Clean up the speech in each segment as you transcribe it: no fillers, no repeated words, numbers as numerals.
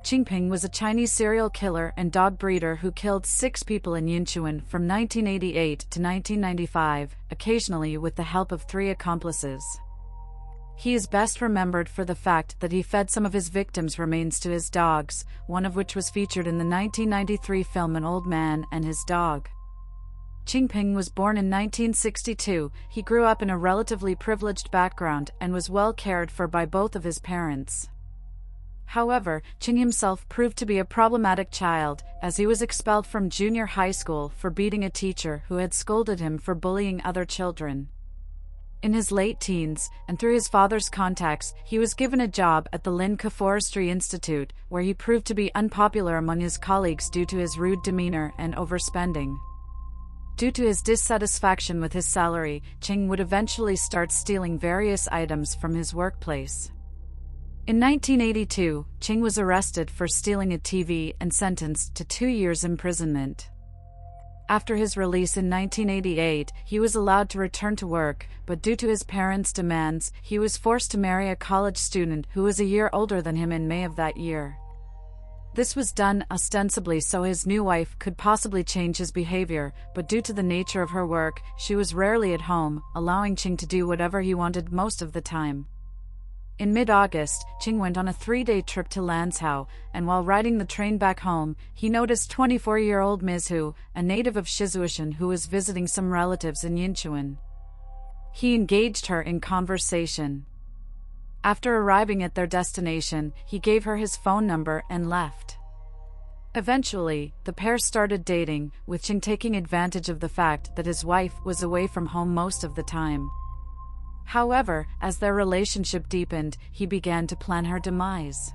Cheng Peng was a Chinese serial killer and dog breeder who killed 6 people in Yinchuan from 1988 to 1995, occasionally with the help of 3 accomplices. He is best remembered for the fact that he fed some of his victims' remains to his dogs, one of which was featured in the 1993 film An Old Man and His Dog. Cheng Peng was born in 1962. He grew up in a relatively privileged background and was well cared for by both of his parents. However, Cheng himself proved to be a problematic child, as he was expelled from junior high school for beating a teacher who had scolded him for bullying other children. In his late teens, and through his father's contacts, he was given a job at the Yinchuan Forestry Institute, where he proved to be unpopular among his colleagues due to his rude demeanor and overspending. Due to his dissatisfaction with his salary, Cheng would eventually start stealing various items from his workplace. In 1982, Cheng was arrested for stealing a TV and sentenced to 2 years imprisonment. After his release in 1988, he was allowed to return to work, but due to his parents' demands, he was forced to marry a college student who was a year older than him in May of that year. This was done ostensibly so his new wife could possibly change his behavior, but due to the nature of her work, she was rarely at home, allowing Cheng to do whatever he wanted most of the time. In mid-August, Cheng went on a 3-day trip to Lanzhou, and while riding the train back home, he noticed 24-year-old Ms. Hu, a native of Shizuoxin who was visiting some relatives in Yinchuan. He engaged her in conversation. After arriving at their destination, he gave her his phone number and left. Eventually, the pair started dating, with Cheng taking advantage of the fact that his wife was away from home most of the time. However, as their relationship deepened, he began to plan her demise.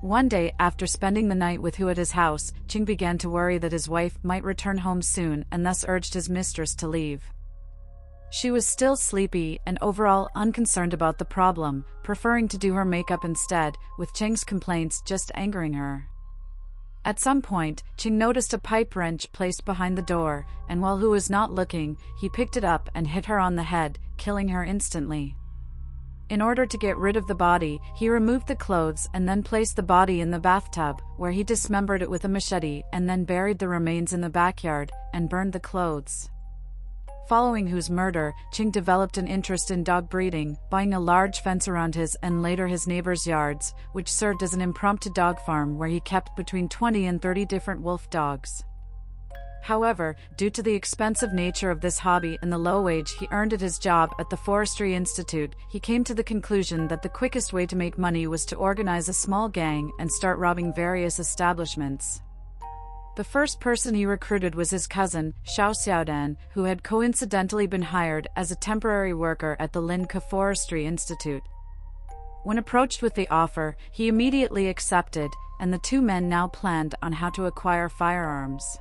One day, after spending the night with Hu at his house, Cheng began to worry that his wife might return home soon and thus urged his mistress to leave. She was still sleepy and overall unconcerned about the problem, preferring to do her makeup instead, with Cheng's complaints just angering her. At some point, Cheng noticed a pipe wrench placed behind the door, and while Hu was not looking, he picked it up and hit her on the head, killing her instantly. In order to get rid of the body, he removed the clothes and then placed the body in the bathtub, where he dismembered it with a machete and then buried the remains in the backyard and burned the clothes. Following Hu's murder, Cheng developed an interest in dog breeding, buying a large fence around his and later his neighbors' yards, which served as an impromptu dog farm where he kept between 20 and 30 different wolf dogs. However, due to the expensive nature of this hobby and the low wage he earned at his job at the Forestry Institute, he came to the conclusion that the quickest way to make money was to organize a small gang and start robbing various establishments. The first person he recruited was his cousin, Xiao Xiaodan, who had coincidentally been hired as a temporary worker at the Yinchuan Forestry Institute. When approached with the offer, he immediately accepted, and the 2 men now planned on how to acquire firearms.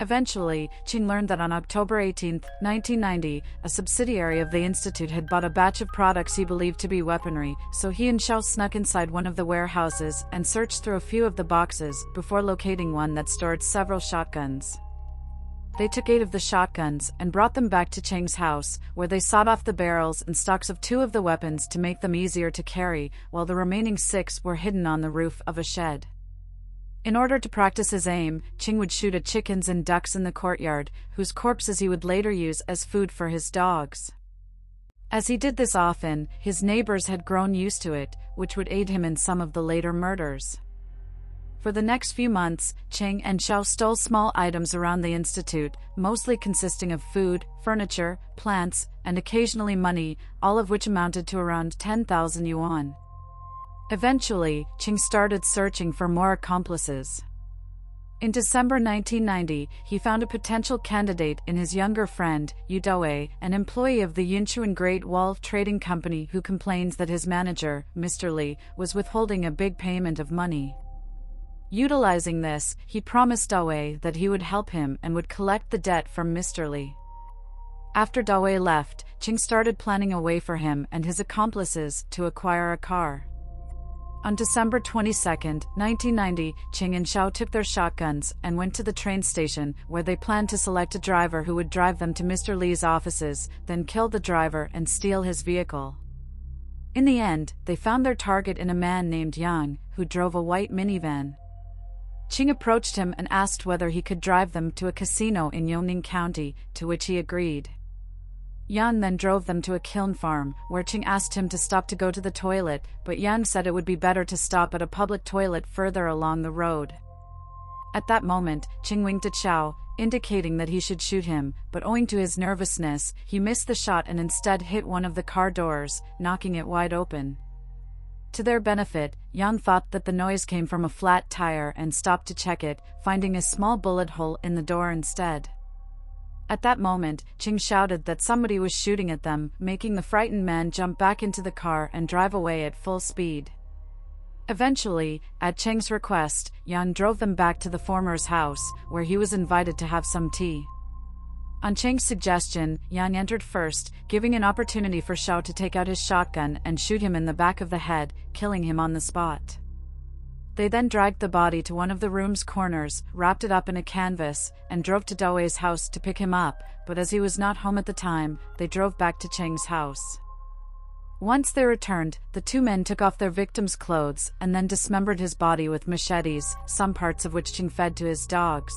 Eventually, Cheng learned that on October 18, 1990, a subsidiary of the institute had bought a batch of products he believed to be weaponry, so he and Xiao snuck inside one of the warehouses and searched through a few of the boxes before locating one that stored several shotguns. They took 8 of the shotguns and brought them back to Cheng's house, where they sawed off the barrels and stocks of 2 of the weapons to make them easier to carry, while the remaining 6 were hidden on the roof of a shed. In order to practice his aim, Cheng would shoot at chickens and ducks in the courtyard, whose corpses he would later use as food for his dogs. As he did this often, his neighbors had grown used to it, which would aid him in some of the later murders. For the next few months, Cheng and Xiao stole small items around the institute, mostly consisting of food, furniture, plants, and occasionally money, all of which amounted to around 10,000 yuan. Eventually, Cheng started searching for more accomplices. In December 1990, he found a potential candidate in his younger friend, Yu Dawei, an employee of the Yinchuan Great Wall Trading Company who complains that his manager, Mr. Li, was withholding a big payment of money. Utilizing this, he promised Dawei that he would help him and would collect the debt from Mr. Li. After Dawei left, Cheng started planning a way for him and his accomplices to acquire a car. On December 22, 1990, Cheng and Xiao took their shotguns and went to the train station, where they planned to select a driver who would drive them to Mr. Li's offices, then kill the driver and steal his vehicle. In the end, they found their target in a man named Yang, who drove a white minivan. Cheng approached him and asked whether he could drive them to a casino in Yongning County, to which he agreed. Yan then drove them to a kiln farm, where Cheng asked him to stop to go to the toilet, but Yan said it would be better to stop at a public toilet further along the road. At that moment, Cheng winked at Xiao, indicating that he should shoot him, but owing to his nervousness, he missed the shot and instead hit one of the car doors, knocking it wide open. To their benefit, Yan thought that the noise came from a flat tire and stopped to check it, finding a small bullet hole in the door instead. At that moment, Cheng shouted that somebody was shooting at them, making the frightened man jump back into the car and drive away at full speed. Eventually, at Cheng's request, Yan drove them back to the former's house, where he was invited to have some tea. On Cheng's suggestion, Yan entered first, giving an opportunity for Xiao to take out his shotgun and shoot him in the back of the head, killing him on the spot. They then dragged the body to one of the room's corners, wrapped it up in a canvas, and drove to Douei's house to pick him up, but as he was not home at the time, they drove back to Cheng's house. Once they returned, the two men took off their victim's clothes and then dismembered his body with machetes, some parts of which Cheng fed to his dogs.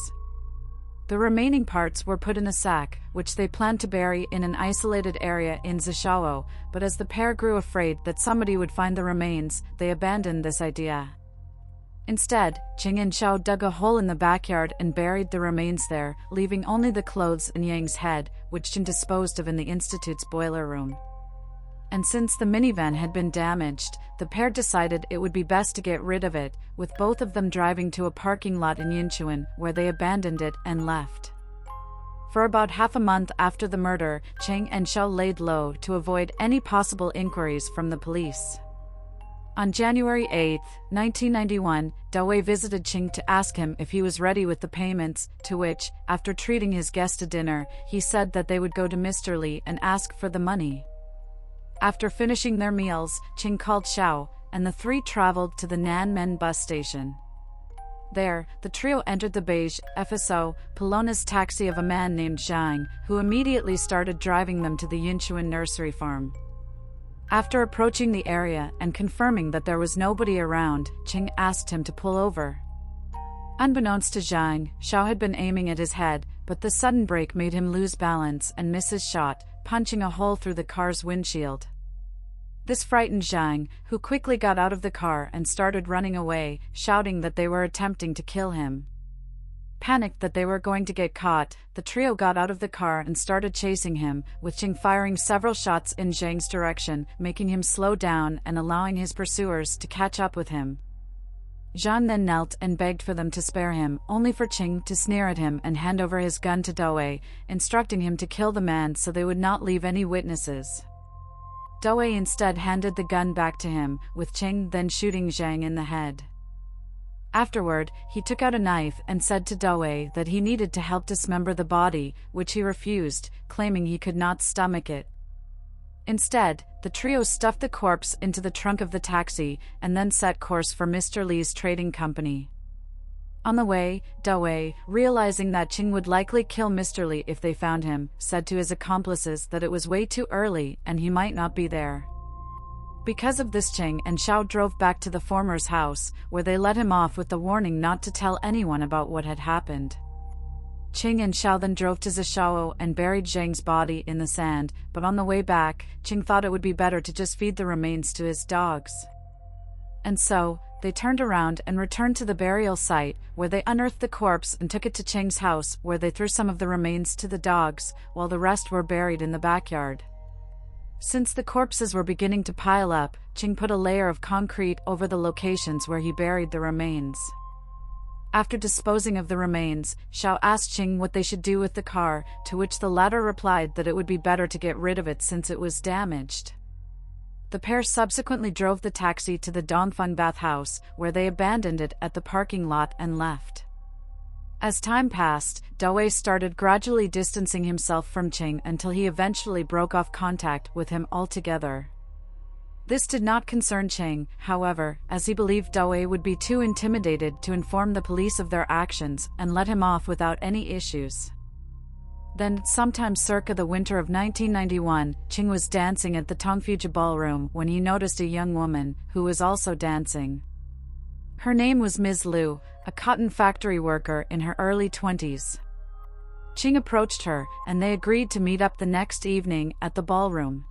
The remaining parts were put in a sack, which they planned to bury in an isolated area in Zishao, but as the pair grew afraid that somebody would find the remains, they abandoned this idea. Instead, Cheng and Xiao dug a hole in the backyard and buried the remains there, leaving only the clothes and Yang's head, which Cheng disposed of in the institute's boiler room. And since the minivan had been damaged, the pair decided it would be best to get rid of it, with both of them driving to a parking lot in Yinchuan, where they abandoned it and left. For about half a month after the murder, Cheng and Xiao laid low to avoid any possible inquiries from the police. On January 8, 1991, Douei visited Cheng to ask him if he was ready with the payments, to which, after treating his guest to dinner, he said that they would go to Mr. Li and ask for the money. After finishing their meals, Cheng called Xiao, and the three traveled to the Nanmen bus station. There, the trio entered the beige FSO Polonus taxi of a man named Zhang, who immediately started driving them to the Yinchuan nursery farm. After approaching the area and confirming that there was nobody around, Cheng asked him to pull over. Unbeknownst to Zhang, Xiao had been aiming at his head, but the sudden brake made him lose balance and miss his shot, punching a hole through the car's windshield. This frightened Zhang, who quickly got out of the car and started running away, shouting that they were attempting to kill him. Panicked that they were going to get caught, the trio got out of the car and started chasing him, with Cheng firing several shots in Zhang's direction, making him slow down and allowing his pursuers to catch up with him. Zhang then knelt and begged for them to spare him, only for Cheng to sneer at him and hand over his gun to Douei, instructing him to kill the man so they would not leave any witnesses. Douei instead handed the gun back to him, with Cheng then shooting Zhang in the head. Afterward, he took out a knife and said to Douei that he needed to help dismember the body, which he refused, claiming he could not stomach it. Instead, the trio stuffed the corpse into the trunk of the taxi and then set course for Mr. Li's trading company. On the way, Douei, realizing that Cheng would likely kill Mr. Li if they found him, said to his accomplices that it was way too early and he might not be there. Because of this, Cheng and Xiao drove back to the former's house, where they let him off with the warning not to tell anyone about what had happened. Cheng and Xiao then drove to Zishao and buried Zhang's body in the sand, but on the way back, Cheng thought it would be better to just feed the remains to his dogs. And so, they turned around and returned to the burial site, where they unearthed the corpse and took it to Cheng's house, where they threw some of the remains to the dogs, while the rest were buried in the backyard. Since the corpses were beginning to pile up, Cheng put a layer of concrete over the locations where he buried the remains. After disposing of the remains, Xiao asked Cheng what they should do with the car, to which the latter replied that it would be better to get rid of it since it was damaged. The pair subsequently drove the taxi to the Dongfeng bathhouse, where they abandoned it at the parking lot and left. As time passed, Douei started gradually distancing himself from Cheng until he eventually broke off contact with him altogether. This did not concern Cheng, however, as he believed Douei would be too intimidated to inform the police of their actions and let him off without any issues. Then, sometime circa the winter of 1991, Cheng was dancing at the Tongfuja ballroom when he noticed a young woman, who was also dancing. Her name was Ms. Liu, a cotton factory worker in her early 20s. Cheng approached her, and they agreed to meet up the next evening at the ballroom.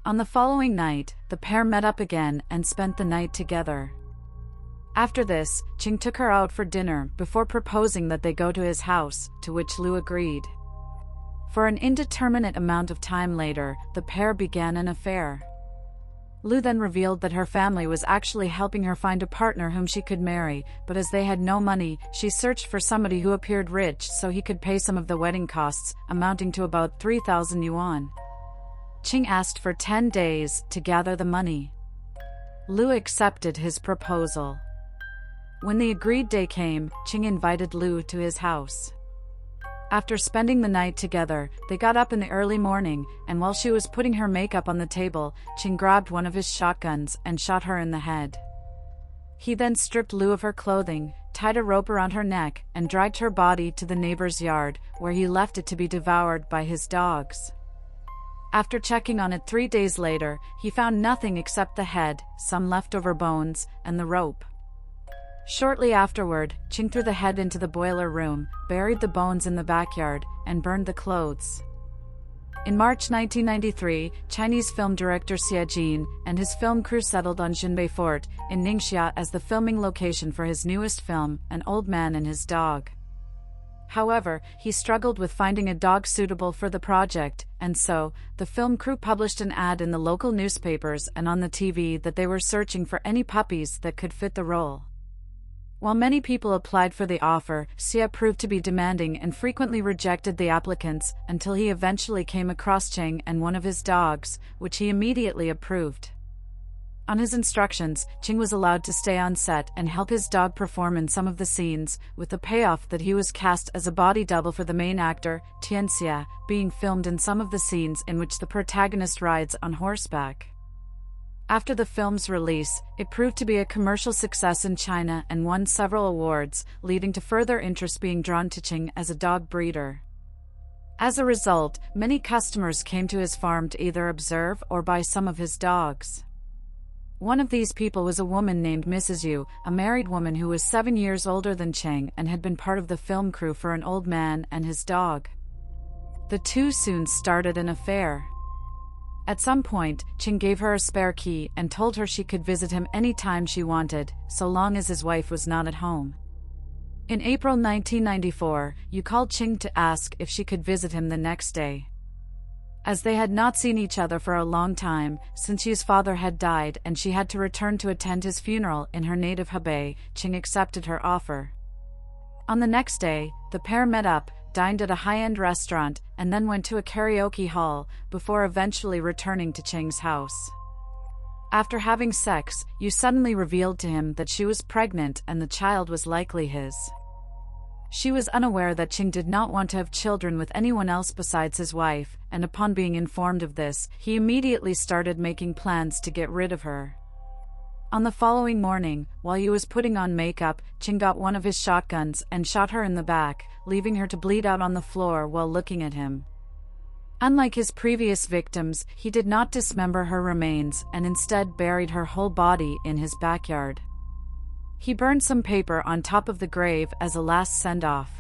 On the following night, the pair met up again and spent the night together. After this, Cheng took her out for dinner before proposing that they go to his house, to which Liu agreed. For an indeterminate amount of time later, the pair began an affair. Liu then revealed that her family was actually helping her find a partner whom she could marry, but as they had no money, she searched for somebody who appeared rich so he could pay some of the wedding costs, amounting to about 3,000 yuan. Cheng asked for 10 days to gather the money. Liu accepted his proposal. When the agreed day came, Cheng invited Liu to his house. After spending the night together, they got up in the early morning, and while she was putting her makeup on the table, Cheng grabbed one of his shotguns and shot her in the head. He then stripped Liu of her clothing, tied a rope around her neck, and dragged her body to the neighbor's yard, where he left it to be devoured by his dogs. After checking on it 3 days later, he found nothing except the head, some leftover bones, and the rope. Shortly afterward, Cheng threw the head into the boiler room, buried the bones in the backyard, and burned the clothes. In March 1993, Chinese film director Xie Jin and his film crew settled on Junbei Fort in Ningxia as the filming location for his newest film, An Old Man and His Dog. However, he struggled with finding a dog suitable for the project, and so, the film crew published an ad in the local newspapers and on the TV that they were searching for any puppies that could fit the role. While many people applied for the offer, Xie proved to be demanding and frequently rejected the applicants until he eventually came across Cheng and one of his dogs, which he immediately approved. On his instructions, Cheng was allowed to stay on set and help his dog perform in some of the scenes, with the payoff that he was cast as a body double for the main actor, Tian Xie, being filmed in some of the scenes in which the protagonist rides on horseback. After the film's release, it proved to be a commercial success in China and won several awards, leading to further interest being drawn to Cheng as a dog breeder. As a result, many customers came to his farm to either observe or buy some of his dogs. One of these people was a woman named Mrs. Yu, a married woman who was 7 years older than Cheng and had been part of the film crew for An Old Man and His Dog. The two soon started an affair. At some point, Cheng gave her a spare key and told her she could visit him any time she wanted, so long as his wife was not at home. In April 1994, Yu called Cheng to ask if she could visit him the next day. As they had not seen each other for a long time, since Yu's father had died and she had to return to attend his funeral in her native Hebei, Cheng accepted her offer. On the next day, the pair met up, dined at a high-end restaurant, and then went to a karaoke hall, before eventually returning to Cheng's house. After having sex, Yu suddenly revealed to him that she was pregnant and the child was likely his. She was unaware that Cheng did not want to have children with anyone else besides his wife, and upon being informed of this, he immediately started making plans to get rid of her. On the following morning, while Yu was putting on makeup, Cheng got one of his shotguns and shot her in the back, leaving her to bleed out on the floor while looking at him. Unlike his previous victims, he did not dismember her remains and instead buried her whole body in his backyard. He burned some paper on top of the grave as a last send-off.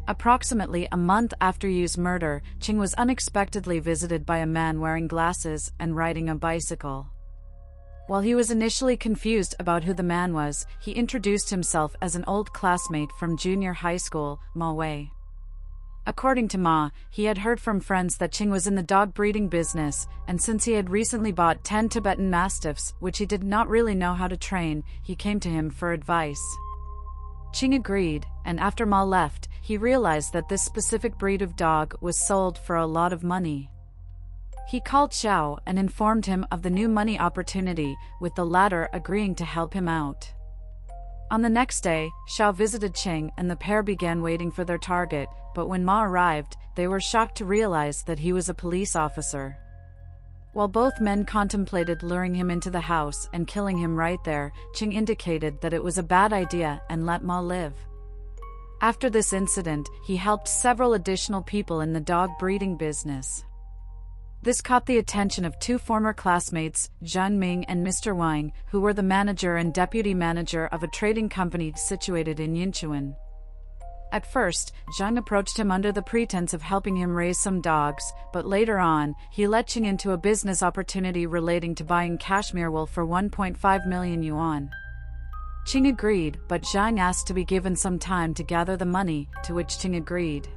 Approximately a month after Yu's murder, Cheng was unexpectedly visited by a man wearing glasses and riding a bicycle. While he was initially confused about who the man was, he introduced himself as an old classmate from junior high school, Ma Wei. According to Ma, he had heard from friends that Cheng was in the dog breeding business, and since he had recently bought 10 Tibetan Mastiffs, which he did not really know how to train, he came to him for advice. Cheng agreed, and after Ma left, he realized that this specific breed of dog was sold for a lot of money. He called Xiao and informed him of the new money opportunity, with the latter agreeing to help him out. On the next day, Xiao visited Cheng and the pair began waiting for their target, but when Ma arrived, they were shocked to realize that he was a police officer. While both men contemplated luring him into the house and killing him right there, Cheng indicated that it was a bad idea and let Ma live. After this incident, he helped several additional people in the dog breeding business. This caught the attention of two former classmates, Zhang Ming and Mr. Wang, who were the manager and deputy manager of a trading company situated in Yinchuan. At first, Zhang approached him under the pretense of helping him raise some dogs, but later on, he led Cheng into a business opportunity relating to buying cashmere wool for 1.5 million yuan. Cheng agreed, but Zhang asked to be given some time to gather the money, to which Cheng agreed.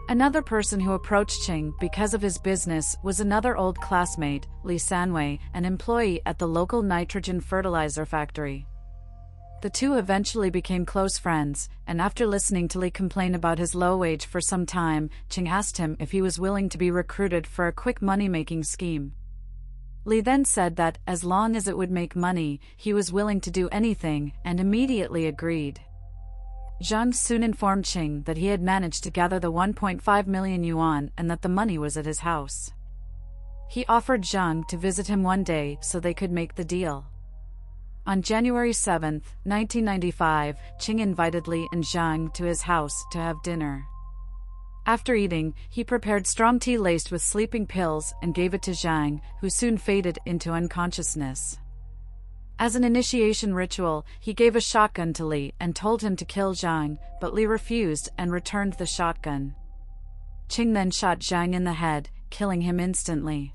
Another person who approached Cheng because of his business was another old classmate, Li Sanwei, an employee at the local nitrogen fertilizer factory. The two eventually became close friends, and after listening to Li complain about his low wage for some time, Cheng asked him if he was willing to be recruited for a quick money-making scheme. Li then said that, as long as it would make money, he was willing to do anything, and immediately agreed. Zhang soon informed Cheng that he had managed to gather the 1.5 million yuan and that the money was at his house. He offered Zhang to visit him one day so they could make the deal. On January 7, 1995, Cheng invited Li and Zhang to his house to have dinner. After eating, he prepared strong tea laced with sleeping pills and gave it to Zhang, who soon faded into unconsciousness. As an initiation ritual, he gave a shotgun to Li and told him to kill Zhang, but Li refused and returned the shotgun. Cheng then shot Zhang in the head, killing him instantly.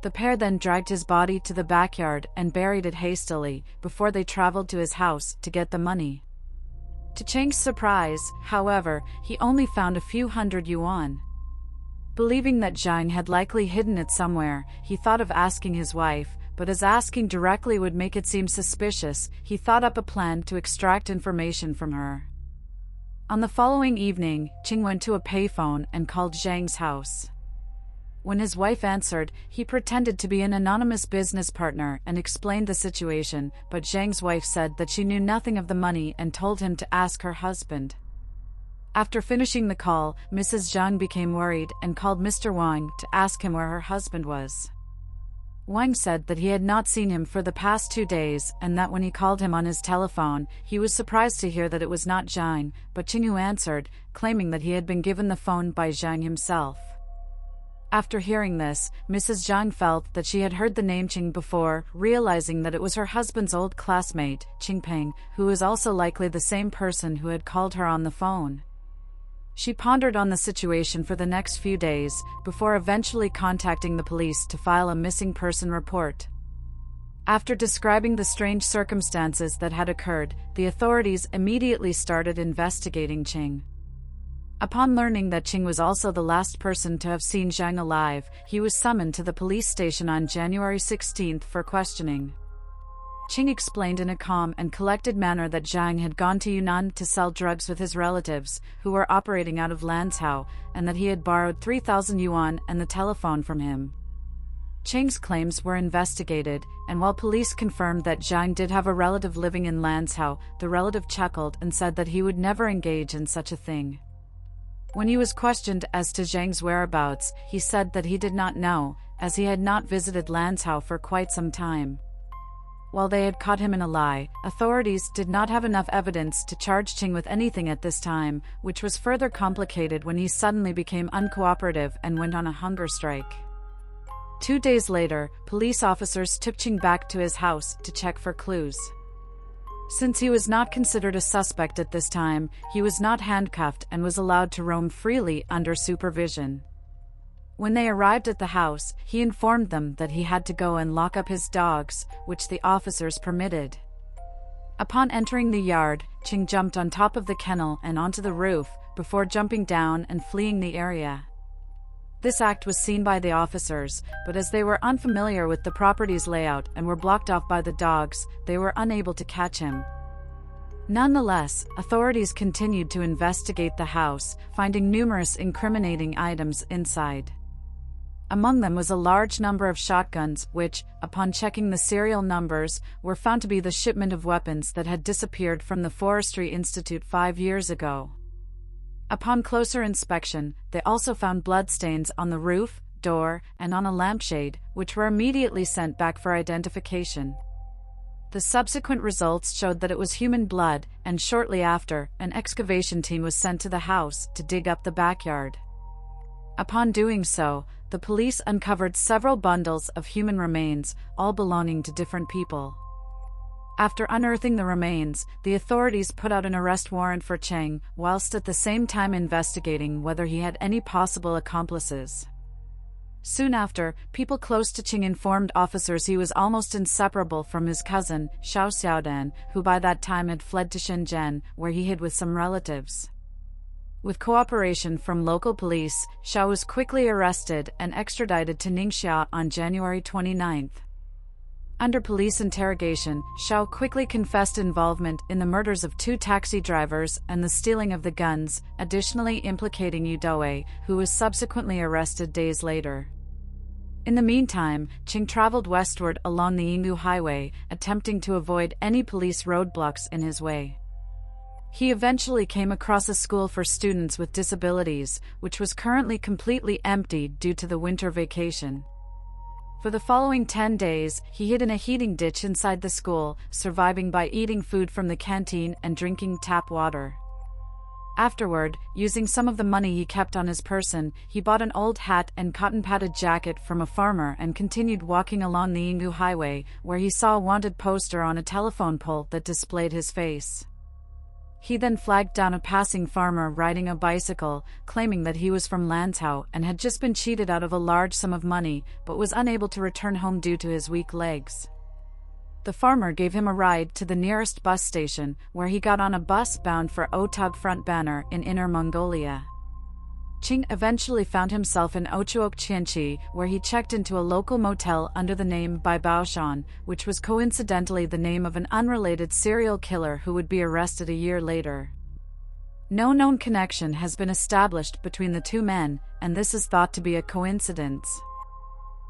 The pair then dragged his body to the backyard and buried it hastily, before they traveled to his house to get the money. To Cheng's surprise, however, he only found a few hundred yuan. Believing that Zhang had likely hidden it somewhere, he thought of asking his wife, but as asking directly would make it seem suspicious, he thought up a plan to extract information from her. On the following evening, Cheng went to a payphone and called Zhang's house. When his wife answered, he pretended to be an anonymous business partner and explained the situation, but Zhang's wife said that she knew nothing of the money and told him to ask her husband. After finishing the call, Mrs. Zhang became worried and called Mr. Wang to ask him where her husband was. Wang said that he had not seen him for the past 2 days and that when he called him on his telephone, he was surprised to hear that it was not Zhang, but Cheng who answered, claiming that he had been given the phone by Zhang himself. After hearing this, Mrs. Zhang felt that she had heard the name Cheng before, realizing that it was her husband's old classmate, Cheng Peng, who was also likely the same person who had called her on the phone. She pondered on the situation for the next few days, before eventually contacting the police to file a missing person report. After describing the strange circumstances that had occurred, the authorities immediately started investigating Cheng. Upon learning that Cheng was also the last person to have seen Zhang alive, he was summoned to the police station on January 16 for questioning. Cheng explained in a calm and collected manner that Zhang had gone to Yunnan to sell drugs with his relatives, who were operating out of Lanzhou, and that he had borrowed 3,000 yuan and the telephone from him. Cheng's claims were investigated, and while police confirmed that Zhang did have a relative living in Lanzhou, the relative chuckled and said that he would never engage in such a thing. When he was questioned as to Zhang's whereabouts, he said that he did not know, as he had not visited Lanzhou for quite some time. While they had caught him in a lie, authorities did not have enough evidence to charge Cheng with anything at this time, which was further complicated when he suddenly became uncooperative and went on a hunger strike. 2 days later, police officers took Cheng back to his house to check for clues. Since he was not considered a suspect at this time, he was not handcuffed and was allowed to roam freely under supervision. When they arrived at the house, he informed them that he had to go and lock up his dogs, which the officers permitted. Upon entering the yard, Cheng jumped on top of the kennel and onto the roof, before jumping down and fleeing the area. This act was seen by the officers, but as they were unfamiliar with the property's layout and were blocked off by the dogs, they were unable to catch him. Nonetheless, authorities continued to investigate the house, finding numerous incriminating items inside. Among them was a large number of shotguns which, upon checking the serial numbers, were found to be the shipment of weapons that had disappeared from the Forestry Institute 5 years ago. Upon closer inspection, they also found bloodstains on the roof, door, and on a lampshade, which were immediately sent back for identification. The subsequent results showed that it was human blood, and shortly after, an excavation team was sent to the house to dig up the backyard. Upon doing so, the police uncovered several bundles of human remains, all belonging to different people. After unearthing the remains, the authorities put out an arrest warrant for Cheng, whilst at the same time investigating whether he had any possible accomplices. Soon after, people close to Cheng informed officers he was almost inseparable from his cousin, Xiao Xiaodan, who by that time had fled to Shenzhen, where he hid with some relatives. With cooperation from local police, Xiao was quickly arrested and extradited to Ningxia on January 29. Under police interrogation, Xiao quickly confessed involvement in the murders of 2 taxi drivers and the stealing of the guns, additionally implicating Yu Doi, who was subsequently arrested days later. In the meantime, Cheng traveled westward along the Yinggu Highway, attempting to avoid any police roadblocks in his way. He eventually came across a school for students with disabilities, which was currently completely empty due to the winter vacation. For the following 10 days, he hid in a heating ditch inside the school, surviving by eating food from the canteen and drinking tap water. Afterward, using some of the money he kept on his person, he bought an old hat and cotton-padded jacket from a farmer and continued walking along the Yinggu Highway, where he saw a wanted poster on a telephone pole that displayed his face. He then flagged down a passing farmer riding a bicycle, claiming that he was from Lanzhou and had just been cheated out of a large sum of money, but was unable to return home due to his weak legs. The farmer gave him a ride to the nearest bus station, where he got on a bus bound for Otug Front Banner in Inner Mongolia. Cheng eventually found himself in Ochuok Tianchi, where he checked into a local motel under the name Bai Baoshan, which was coincidentally the name of an unrelated serial killer who would be arrested a year later. No known connection has been established between the 2 men, and this is thought to be a coincidence.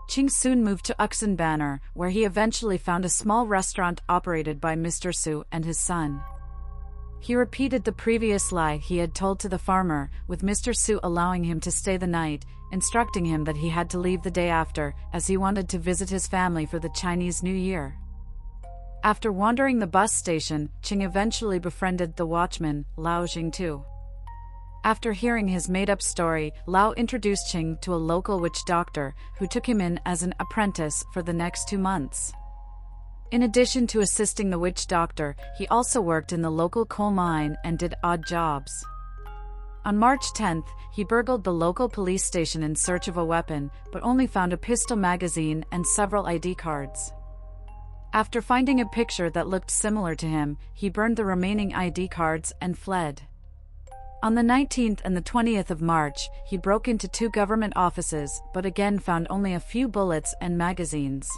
Cheng soon moved to Uxin Banner, where he eventually found a small restaurant operated by Mr. Su and his son. He repeated the previous lie he had told to the farmer, with Mr. Su allowing him to stay the night, instructing him that he had to leave the day after, as he wanted to visit his family for the Chinese New Year. After wandering the bus station, Cheng eventually befriended the watchman, Lao Jingtu. After hearing his made-up story, Lao introduced Cheng to a local witch doctor, who took him in as an apprentice for the next 2 months. In addition to assisting the witch doctor, he also worked in the local coal mine and did odd jobs. On March 10th, he burgled the local police station in search of a weapon, but only found a pistol magazine and several ID cards. After finding a picture that looked similar to him, he burned the remaining ID cards and fled. On the 19th and the 20th of March, he broke into 2 government offices, but again found only a few bullets and magazines.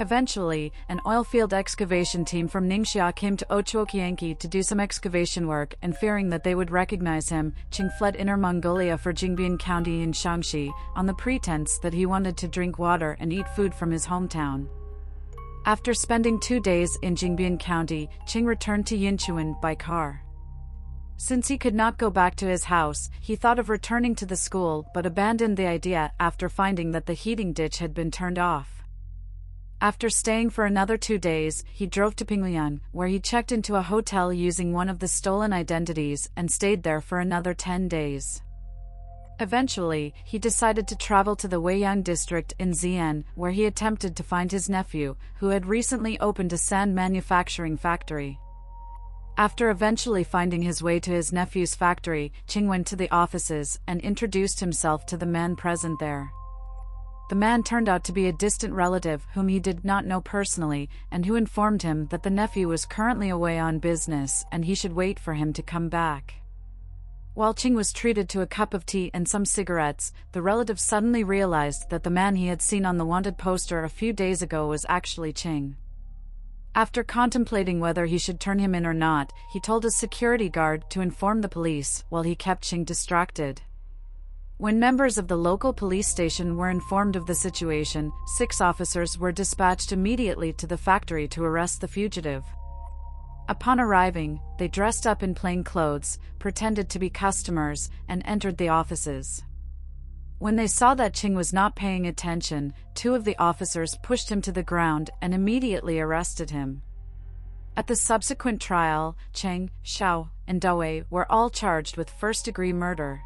Eventually, an oilfield excavation team from Ningxia came to Ochuokianki to do some excavation work, and fearing that they would recognize him, Cheng fled Inner Mongolia for Jingbian County in Shaanxi, on the pretense that he wanted to drink water and eat food from his hometown. After spending 2 days in Jingbian County, Cheng returned to Yinchuan by car. Since he could not go back to his house, he thought of returning to the school but abandoned the idea after finding that the heating ditch had been turned off. After staying for another 2 days, he drove to Pingliang, where he checked into a hotel using one of the stolen identities and stayed there for another 10 days. Eventually, he decided to travel to the Weiyang district in Xi'an, where he attempted to find his nephew, who had recently opened a sand manufacturing factory. After eventually finding his way to his nephew's factory, Cheng went to the offices and introduced himself to the man present there. The man turned out to be a distant relative whom he did not know personally, and who informed him that the nephew was currently away on business and he should wait for him to come back. While Cheng was treated to a cup of tea and some cigarettes, the relative suddenly realized that the man he had seen on the wanted poster a few days ago was actually Cheng. After contemplating whether he should turn him in or not, he told his security guard to inform the police while he kept Cheng distracted. When members of the local police station were informed of the situation, 6 officers were dispatched immediately to the factory to arrest the fugitive. Upon arriving, they dressed up in plain clothes, pretended to be customers, and entered the offices. When they saw that Cheng was not paying attention, two of the officers pushed him to the ground and immediately arrested him. At the subsequent trial, Cheng, Xiao, and Dawei were all charged with first-degree murder.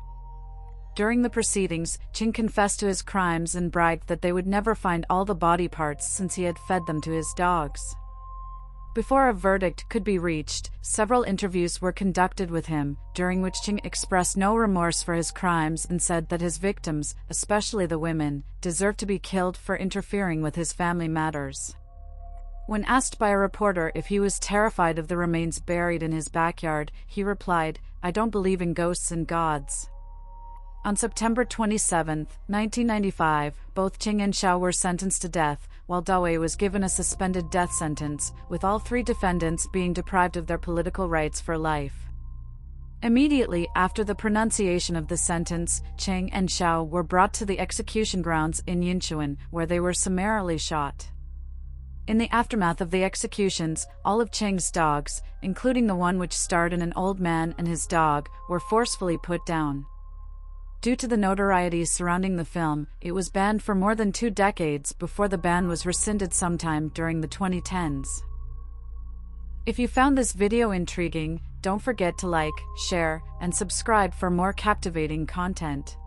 During the proceedings, Cheng confessed to his crimes and bragged that they would never find all the body parts since he had fed them to his dogs. Before a verdict could be reached, several interviews were conducted with him, during which Cheng expressed no remorse for his crimes and said that his victims, especially the women, deserved to be killed for interfering with his family matters. When asked by a reporter if he was terrified of the remains buried in his backyard, he replied, "I don't believe in ghosts and gods." On September 27, 1995, both Cheng and Xiao were sentenced to death, while Dawei was given a suspended death sentence, with all three defendants being deprived of their political rights for life. Immediately after the pronunciation of the sentence, Cheng and Xiao were brought to the execution grounds in Yinchuan, where they were summarily shot. In the aftermath of the executions, all of Cheng's dogs, including the one which starred in an old man and his dog, were forcefully put down. Due to the notoriety surrounding the film, it was banned for more than 2 decades before the ban was rescinded sometime during the 2010s. If you found this video intriguing, don't forget to like, share, and subscribe for more captivating content.